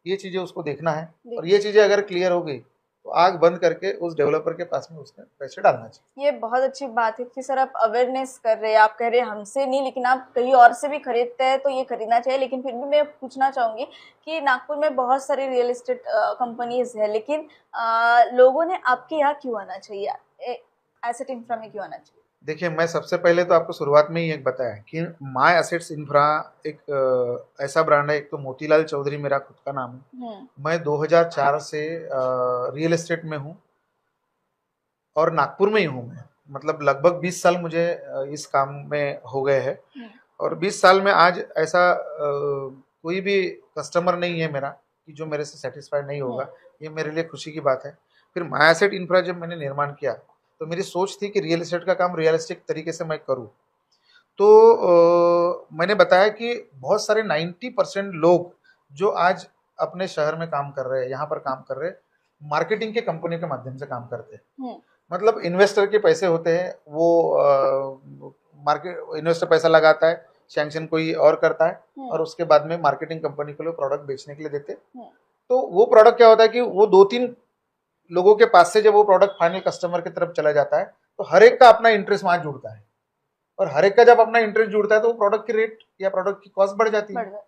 ये चीजें उसको देखना है, और ये चीजें अगर क्लियर हो गई तो आग बंद करके उस डेवलपर के पास में उसने पैसे डालना चाहिए। ये बहुत अच्छी बात है कि सर आप अवेयरनेस कर रहे हैं, आप कह रहे हैं हमसे नहीं, लेकिन आप कहीं और से भी खरीदते हैं तो ये खरीदना चाहिए। लेकिन फिर भी मैं पूछना चाहूंगी कि नागपुर में बहुत सारी रियल एस्टेट कंपनीज है, लेकिन लोगों ने आपके यहाँ क्यों आना चाहिए, एसेट इंफ्रा में क्यों आना चाहिए? देखिए, मैं सबसे पहले तो आपको शुरुआत में ही एक बताया कि माय एसेट्स इंफ्रा एक ऐसा ब्रांड है। एक तो मोतीलाल चौधरी मेरा खुद का नाम है। मैं 2004 से रियल एस्टेट में हूँ और नागपुर में ही हूँ मैं। मतलब लगभग 20 साल मुझे इस काम में हो गए हैं, और 20 साल में आज ऐसा कोई भी कस्टमर नहीं है मेरा कि जो मेरे से सेटिस्फाइड नहीं होगा। ये मेरे लिए खुशी की बात है। फिर माय एसेट इंफ्रा जब मैंने निर्माण किया तो मेरी सोच थी कि रियल एस्टेट का काम रियलिस्टिक तरीके से मैं करूं। तो मैंने बताया कि बहुत सारे 90% लोग जो आज अपने शहर में काम कर रहे हैं, यहाँ पर काम कर रहे हैं, मार्केटिंग के कंपनी के माध्यम से काम करते हैं। मतलब इन्वेस्टर के पैसे होते हैं, वो मार्केट इन्वेस्टर पैसा लगाता है, सैंक्शन कोई और करता है और उसके बाद में मार्केटिंग कंपनी को लोग प्रोडक्ट बेचने के लिए देते हैं। तो वो प्रोडक्ट क्या होता है कि वो 2-3 लोगों के पास से जब वो प्रोडक्ट फाइनल कस्टमर की तरफ चला जाता है तो हर एक का अपना इंटरेस्ट वहां जुड़ता है, और हर एक का जब अपना इंटरेस्ट जुड़ता है तो वो प्रोडक्ट की रेट या प्रोडक्ट की कॉस्ट बढ़ जाती है।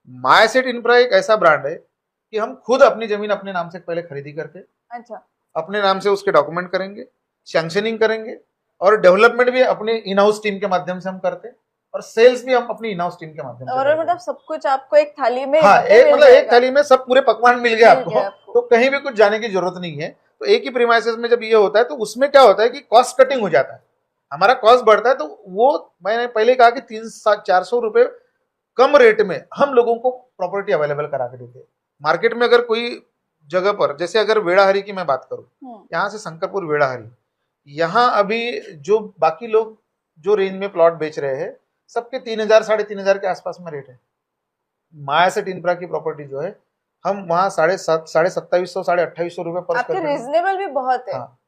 माय एसेट इंफ्रा एक ऐसा ब्रांड है कि हम खुद अपनी जमीन अपने नाम से पहले खरीदी करके अपने नाम से उसके डॉक्यूमेंट करेंगे, सैंक्शनिंग करेंगे, और डेवलपमेंट भी अपने इन हाउस टीम के माध्यम से हम करते हैं, और सेल्स भी हम अपनी इन हाउस टीम के माध्यम से। और मतलब सब कुछ आपको एक थाली में, हाँ, एक थाली में सब पूरे पकवान मिल गए आपको, तो कहीं भी कुछ जाने की जरूरत नहीं है। तो एक ही प्रीमाइसेस में जब ये होता है तो उसमें क्या होता है कि कॉस्ट कटिंग हो जाता है, हमारा कॉस्ट बढ़ता है। तो वो मैंने पहले कहा कि 300-400 रुपए कम रेट में हम लोगों को प्रॉपर्टी अवेलेबल करा के देते हैं। मार्केट में अगर कोई जगह पर, जैसे अगर वेड़ाहरी की मैं बात करूं, यहाँ से शंकरपुर वेड़ाहरी, यहाँ अभी जो बाकी लोग जो रेंज में प्लॉट बेच रहे हैं सबके 3,000-3,500 के आसपास में रेट है। माय एसेट इंफ्रा की प्रॉपर्टी जो है हम वहाँ 27,500-2800 रुपए पर स्क्वायर फीट, रिजनेबल भी बहुत है। हाँ,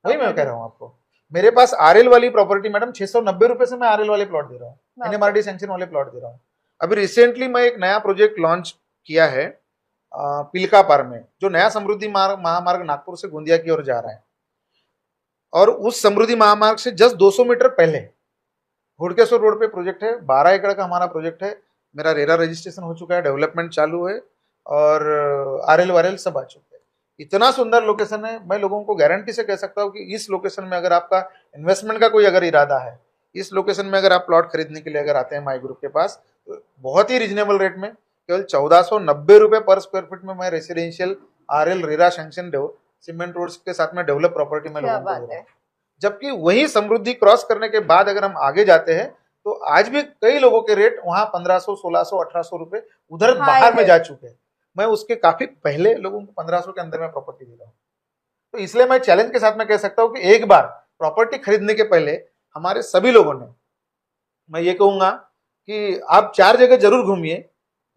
वही मैं कह रहा हूँ आपको। मेरे पास आरएल वाली प्रॉपर्टी मैडम 690 रुपए से मैं आरएल वाले प्लॉट दे रहा हूँ, एनएमआरडी सैंक्शन वाले प्लॉट दे रहा हूँ। अभी रिसेंटली मैं एक नया प्रोजेक्ट लॉन्च किया है पिलका पार में, जो नया समृद्धि महामार्ग नागपुर से गोंदिया की ओर जा रहा है, और उस समृद्धि महामार्ग से जस्ट 200 मीटर पहले घोड़केश्वर रोड पे प्रोजेक्ट है, 12 एकड़ का हमारा प्रोजेक्ट है। मेरा रेरा रजिस्ट्रेशन हो चुका है, डेवलपमेंट चालू है और आरएल वारएल सब आ चुके हैं। इतना सुंदर लोकेशन है, मैं लोगों को गारंटी से कह सकता हूँ कि इस लोकेशन में अगर आपका इन्वेस्टमेंट का कोई अगर इरादा है, इस लोकेशन में अगर आप प्लॉट खरीदने के लिए अगर आते हैं माई ग्रुप के पास, तो बहुत ही रिजनेबल रेट में केवल 1490 रुपए पर स्क्वायर फीट में मैं residential RL RERA sanction cement roads के साथ में डेवलप प्रॉपर्टी में लोगों को दे रहा हूं। जबकि वही समृद्धि क्रॉस करने के बाद अगर हम आगे जाते हैं तो आज भी कई लोगों के रेट वहां 1500, 1600, 1800 रुपए उधर बाहर में जा चुके हैं। मैं उसके काफी पहले लोगों को 1500 के अंदर में प्रॉपर्टी दे रहा हूँ। तो इसलिए मैं चैलेंज के साथ में कह सकता हूँ कि एक बार प्रॉपर्टी खरीदने के पहले हमारे सभी लोगों ने, मैं ये कहूंगा कि आप 4 जगह जरूर घूमिए,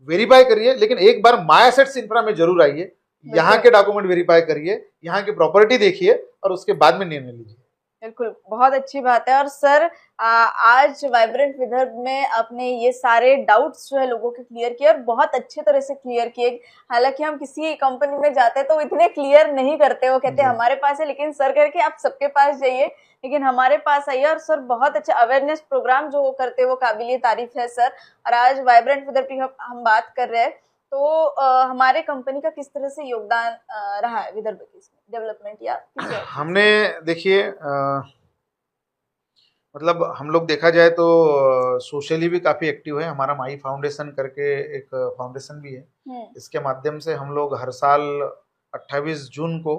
वेरीफाई करिए, लेकिन एक बार माय एसेट्स इंफ्रा में जरूर आइए, यहाँ के डॉक्यूमेंट वेरीफाई करिए, यहाँ की प्रॉपर्टी देखिए और उसके बाद में निर्णय लीजिए। बिल्कुल, बहुत अच्छी बात है। और सर आज वाइब्रेंट विदर्भ में आपने ये सारे डाउट्स जो है लोगों के क्लियर किए और बहुत अच्छे तरह से क्लियर किए। हालांकि हम किसी कंपनी में जाते हैं तो इतने क्लियर नहीं करते, वो कहते हैं हमारे पास है, लेकिन सर करके आप सबके पास जाइए, लेकिन हमारे पास आइए। और सर बहुत अच्छा अवेयरनेस प्रोग्राम जो करते हैं वो काबिलियत तारीफ है सर। और आज वाइब्रेंट विदर्भ की हम बात कर रहे हैं, तो हमारे कंपनी का किस तरह से योगदान रहा है विदर्भ के इसमें डेवलपमेंट या हमने देखिए मतलब हम लोग देखा जाए तो सोशली भी काफी एक्टिव है। हमारा माई फाउंडेशन करके एक फाउंडेशन भी है, इसके माध्यम से हम लोग हर साल 28 जून को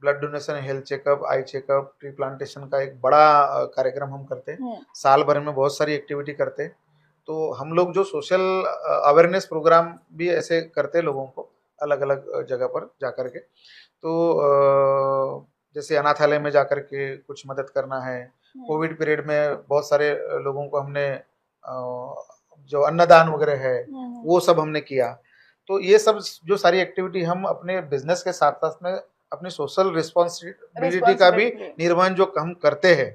blood donation, health checkup, eye checkup, tree plantation का एक बड़ा कार्यक्रम हम करते हैं। साल भर में बहुत सारी एक्टिविटी करते हैं। तो हम लोग जो सोशल अवेयरनेस प्रोग्राम भी ऐसे करते हैं लोगों को अलग अलग जगह पर जाकर के। तो जैसे अनाथालय में जाकर के कुछ मदद करना है, कोविड पीरियड में बहुत सारे लोगों को हमने जो अन्नदान वगैरह है वो सब हमने किया। तो ये सब जो सारी एक्टिविटी हम अपने बिजनेस के साथ साथ में अपनी सोशल रिस्पॉन्सिबिलिटी का भी निर्वहन जो हम करते हैं,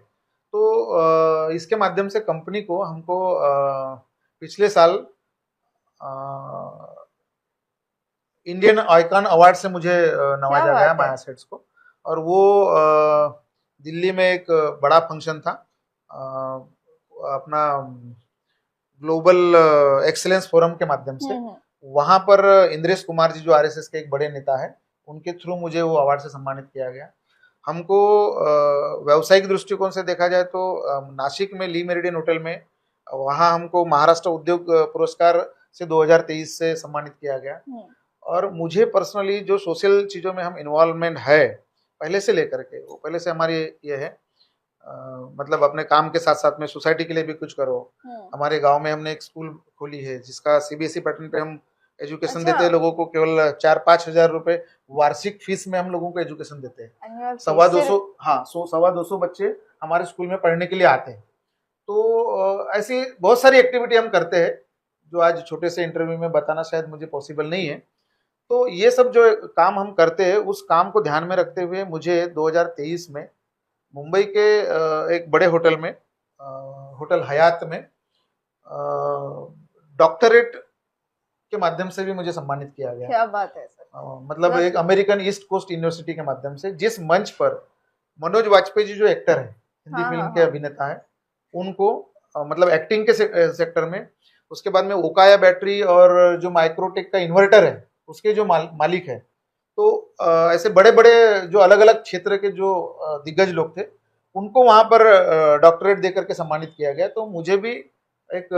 तो इसके माध्यम से कंपनी को हमको पिछले साल इंडियन आइकॉन अवार्ड से मुझे नवाजा गया माय एसेट्स को। और वो दिल्ली में एक बड़ा फंक्शन था, अपना ग्लोबल एक्सीलेंस फोरम के माध्यम से। वहां पर इंद्रेश कुमार जी जो आरएसएस के एक बड़े नेता है, उनके थ्रू मुझे वो अवार्ड से सम्मानित किया गया। हमको व्यावसायिक दृष्टिकोण से देखा जाए तो नासिक में ली मेरिडियन होटल में वहाँ हमको महाराष्ट्र उद्योग पुरस्कार से 2023 से सम्मानित किया गया। और मुझे पर्सनली जो सोशल चीज़ों में हम इन्वॉल्वमेंट है पहले से लेकर के, वो पहले से हमारी ये है, मतलब अपने काम के साथ साथ में सोसाइटी के लिए भी कुछ करो। हमारे गांव में हमने एक स्कूल खोली है जिसका सीबीएसई पैटर्न पे हम एजुकेशन देते हैं लोगों को। केवल 4-5 हजार रुपए वार्षिक फीस में हम लोगों को एजुकेशन देते हैं। 250 बच्चे हमारे स्कूल में पढ़ने के लिए आते हैं। तो ऐसी बहुत सारी एक्टिविटी हम करते हैं जो आज छोटे से इंटरव्यू में बताना शायद मुझे पॉसिबल नहीं है। तो ये सब जो काम हम करते हैं उस काम को ध्यान में रखते हुए मुझे 2023 में मुंबई के एक बड़े होटल में, होटल हयात में डॉक्टरेट के माध्यम से भी मुझे सम्मानित किया गया। क्या बात है सर। मतलब एक अमेरिकन ईस्ट कोस्ट यूनिवर्सिटी के माध्यम से, जिस मंच पर मनोज वाजपेयी जी जो एक्टर है, हिंदी फिल्म के अभिनेता है, उनको मतलब एक्टिंग के सेक्टर में, उसके बाद में ओकाया बैटरी और जो माइक्रोटेक का इन्वर्टर है उसके जो मालिक है, तो ऐसे बड़े बड़े जो अलग अलग क्षेत्र के जो दिग्गज लोग थे उनको वहां पर डॉक्टरेट देकर के सम्मानित किया गया। तो मुझे भी एक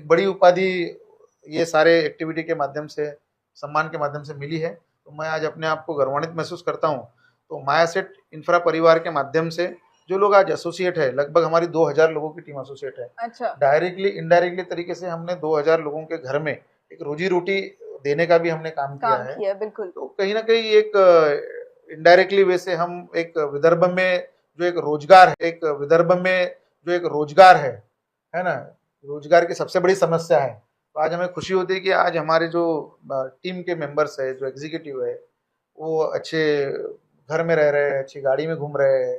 बड़ी उपाधि ये सारे एक्टिविटी के माध्यम से, सम्मान के माध्यम से मिली है। तो मैं आज अपने आप को गौरवान्वित महसूस करता हूँ। तो माय एसेट इंफ्रा परिवार के माध्यम से जो लोग आज एसोसिएट है, लगभग हमारी 2000 लोगों की टीम एसोसिएट है। अच्छा। डायरेक्टली इनडायरेक्टली तरीके से हमने 2000 लोगों के घर में एक रोजी रोटी देने का भी हमने काम किया है। बिल्कुल। तो कहीं ना कहीं एक इनडायरेक्टली वे से हम एक विदर्भ में जो एक रोजगार है, है ना, रोजगार की सबसे बड़ी समस्या है। तो आज हमें खुशी होती है कि आज हमारे जो टीम के मेंबर्स है, जो एग्जीक्यूटिव है, वो अच्छे घर में रह रहे हैं, अच्छी गाड़ी में घूम रहे हैं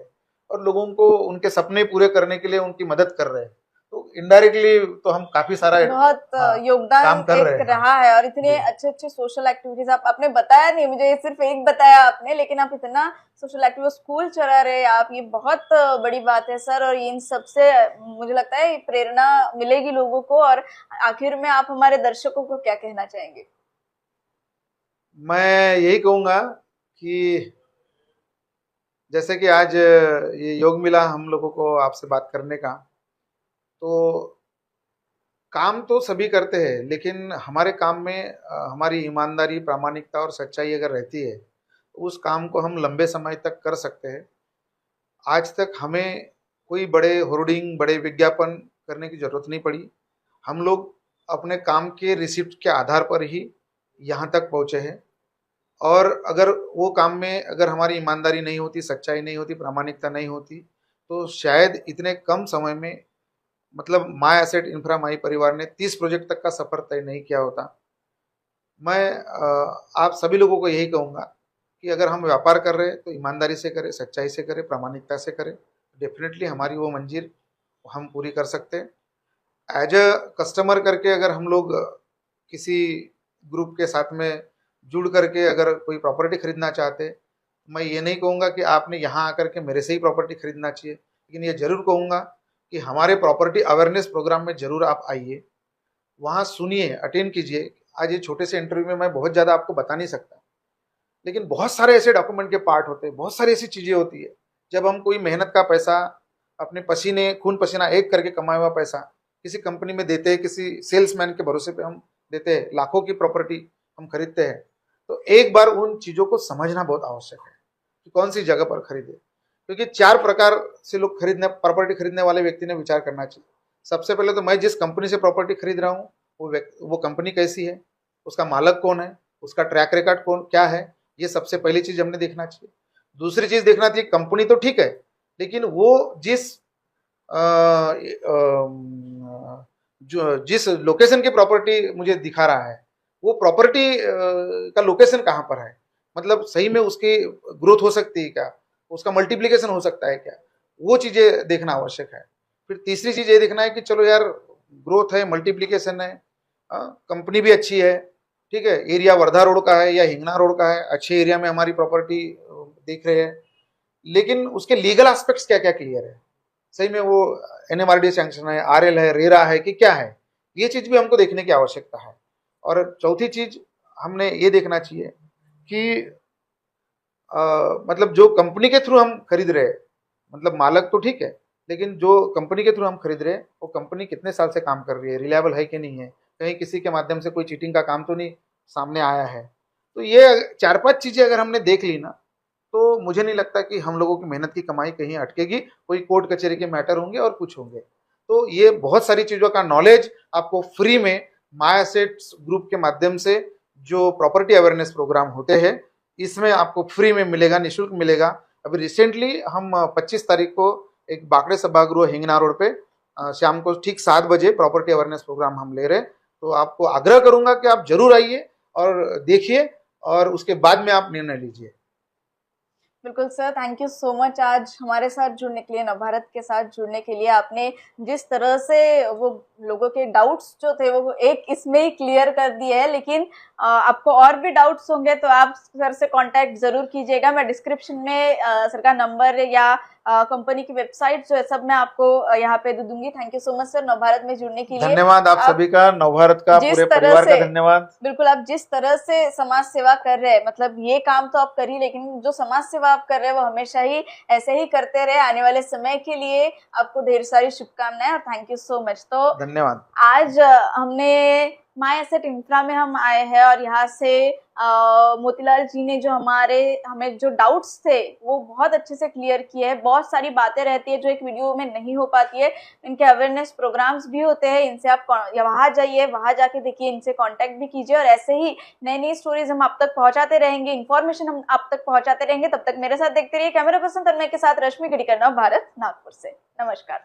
और लोगों को उनके सपने पूरे करने के लिए उनकी मदद कर रहे हैं। तो इनडायरेक्टली तो हम काफी सारा बहुत हाँ, योगदान काम कर रहे एक हैं। रहा है, और इतने जी। अच्छे अच्छे सोशल एक्टिविटीज आपने बताया नहीं मुझे, सिर्फ एक बताया आपने, लेकिन आप इतना सोशल एक्टिविटी स्कूल चला रहे आप, ये बहुत बड़ी बात है सर। और इन सबसे मुझे लगता है प्रेरणा मिलेगी लोगों को। और आखिर में आप हमारे दर्शकों को क्या कहना चाहेंगे? मैं यही कहूंगा कि जैसे कि आज ये योग मिला हम लोगों को आपसे बात करने का, तो काम तो सभी करते हैं, लेकिन हमारे काम में हमारी ईमानदारी, प्रामाणिकता और सच्चाई अगर रहती है तो उस काम को हम लंबे समय तक कर सकते हैं। आज तक हमें कोई बड़े होर्डिंग, बड़े विज्ञापन करने की जरूरत नहीं पड़ी। हम लोग अपने काम के रिसिप्ट के आधार पर ही यहाँ तक पहुँचे हैं। और अगर वो काम में अगर हमारी ईमानदारी नहीं होती, सच्चाई नहीं होती, प्रामाणिकता नहीं होती, तो शायद इतने कम समय में, मतलब माय एसेट इंफ्रा माई परिवार ने 30 प्रोजेक्ट तक का सफर तय नहीं किया होता। मैं आप सभी लोगों को यही कहूँगा कि अगर हम व्यापार कर रहे हैं तो ईमानदारी से करें, सच्चाई से करें, प्रामाणिकता से करें। डेफिनेटली हमारी वो मंजिल हम पूरी कर सकते हैं। एज अ कस्टमर करके अगर हम लोग किसी ग्रुप के साथ में जुड़ करके अगर कोई प्रॉपर्टी खरीदना चाहते, मैं ये नहीं कहूँगा कि आपने यहाँ आकर के मेरे से ही प्रॉपर्टी खरीदना चाहिए, लेकिन ये जरूर कहूँगा कि हमारे प्रॉपर्टी अवेयरनेस प्रोग्राम में जरूर आप आइए, वहाँ सुनिए, अटेंड कीजिए। आज ये छोटे से इंटरव्यू में मैं बहुत ज़्यादा आपको बता नहीं सकता, लेकिन बहुत सारे ऐसे डॉक्यूमेंट के पार्ट होते हैं, बहुत सारी ऐसी चीज़ें होती है। जब हम कोई मेहनत का पैसा, अपने पसीने खून पसीना एक करके कमाया हुआ पैसा किसी कंपनी में देते हैं, किसी सेल्समैन के भरोसे पे हम देते हैं, लाखों की प्रॉपर्टी हम खरीदते हैं, तो एक बार उन चीज़ों को समझना बहुत आवश्यक है कि कौन सी जगह पर खरीदे। क्योंकि 4 प्रकार से लोग प्रॉपर्टी खरीदने वाले व्यक्ति ने विचार करना चाहिए। सबसे पहले तो मैं जिस कंपनी से प्रॉपर्टी खरीद रहा हूँ वो कंपनी कैसी है, उसका मालक कौन है, उसका ट्रैक रिकॉर्ड क्या है, ये सबसे पहली चीज हमने देखना चाहिए। दूसरी चीज देखना चाहिए, कंपनी तो ठीक है, लेकिन वो जिस लोकेशन की प्रॉपर्टी मुझे दिखा रहा है, वो प्रॉपर्टी का लोकेशन कहाँ पर है, मतलब सही में उसकी ग्रोथ हो सकती है क्या, उसका मल्टीप्लिकेशन हो सकता है क्या, वो चीजें देखना आवश्यक है। फिर तीसरी चीज ये देखना है कि चलो यार ग्रोथ है, मल्टीप्लिकेशन है, कंपनी भी अच्छी है, ठीक है, एरिया वर्धा रोड का है या हिंगना रोड का है, अच्छे एरिया में हमारी प्रॉपर्टी देख रहे हैं, लेकिन उसके लीगल एस्पेक्ट्स क्या क्या क्लियर है, सही में वो एनएमआरडी सैंक्शन है, आरएल है, रेरा है कि क्या है, ये चीज भी हमको देखने की आवश्यकता है। और चौथी चीज हमने ये देखना चाहिए कि मतलब जो कंपनी के थ्रू हम खरीद रहे हैं, मतलब मालक तो ठीक है, लेकिन जो कंपनी के थ्रू हम खरीद रहे हैं वो कंपनी कितने साल से काम कर रही है, रिलायबल है कि नहीं है, कहीं किसी के माध्यम से कोई चीटिंग का काम तो नहीं सामने आया है। तो ये 4-5 चीजें अगर हमने देख ली ना, तो मुझे नहीं लगता कि हम लोगों की मेहनत की कमाई कहीं अटकेगी, कोई कोर्ट कचहरी के मैटर होंगे और कुछ होंगे। तो ये बहुत सारी चीजों का नॉलेज आपको फ्री में माय एसेट्स ग्रुप के माध्यम से जो प्रॉपर्टी अवेयरनेस प्रोग्राम होते हैं, इसमें आपको फ्री में मिलेगा, निःशुल्क मिलेगा। अभी रिसेंटली हम 25 तारीख को एक बाकड़े सभागृह हिंगना रोड पे शाम को ठीक 7 बजे प्रॉपर्टी अवेयरनेस प्रोग्राम हम ले रहे हैं। तो आपको आग्रह करूंगा कि आप जरूर आइए और देखिए और उसके बाद में आप निर्णय लीजिए। बिल्कुल sir, thank you so much आज हमारे साथ जुड़ने के लिए, नवभारत के साथ जुड़ने के लिए। आपने जिस तरह से वो लोगों के डाउट्स जो थे वो एक इसमें ही क्लियर कर दिए है, लेकिन आपको और भी डाउट्स होंगे तो आप सर से कांटेक्ट जरूर कीजिएगा। मैं डिस्क्रिप्शन में सर का नंबर या कंपनी की वेबसाइट जो है सब मैं आपको यहाँ पे दे दूंगी। Thank you so much sir Navbharat में जुड़ने के लिए। धन्यवाद आप सभी का, नवभारत का पूरे परिवार का धन्यवाद। बिल्कुल, आप जिस तरह से समाज सेवा कर रहे हैं, मतलब ये काम तो आप कर ही, लेकिन जो समाज सेवा आप कर रहे हैं वो हमेशा ही ऐसे ही करते रहे। आने वाले समय के लिए आपको ढेर सारी शुभकामनाएं और थैंक यू सो मच। तो धन्यवाद। आज हमने माय एसेट इंफ्रा में हम आए हैं और यहाँ से मोतीलाल जी ने जो हमें जो डाउट्स थे वो बहुत अच्छे से क्लियर किए हैं। बहुत सारी बातें रहती है जो एक वीडियो में नहीं हो पाती है, इनके अवेयरनेस प्रोग्राम्स भी होते हैं, इनसे आप वहाँ जाइए, वहाँ जाके देखिए, इनसे कांटेक्ट भी कीजिए और ऐसे ही नई नई स्टोरीज हम आप तक पहुँचाते रहेंगे, इन्फॉर्मेशन हम आप तक पहुँचाते रहेंगे। तब तक मेरे साथ देखते रहिए। कैमरा पर्सन तन्मय के साथ रश्मि गढ़ीकर, नवभारत नागपुर से। नमस्कार।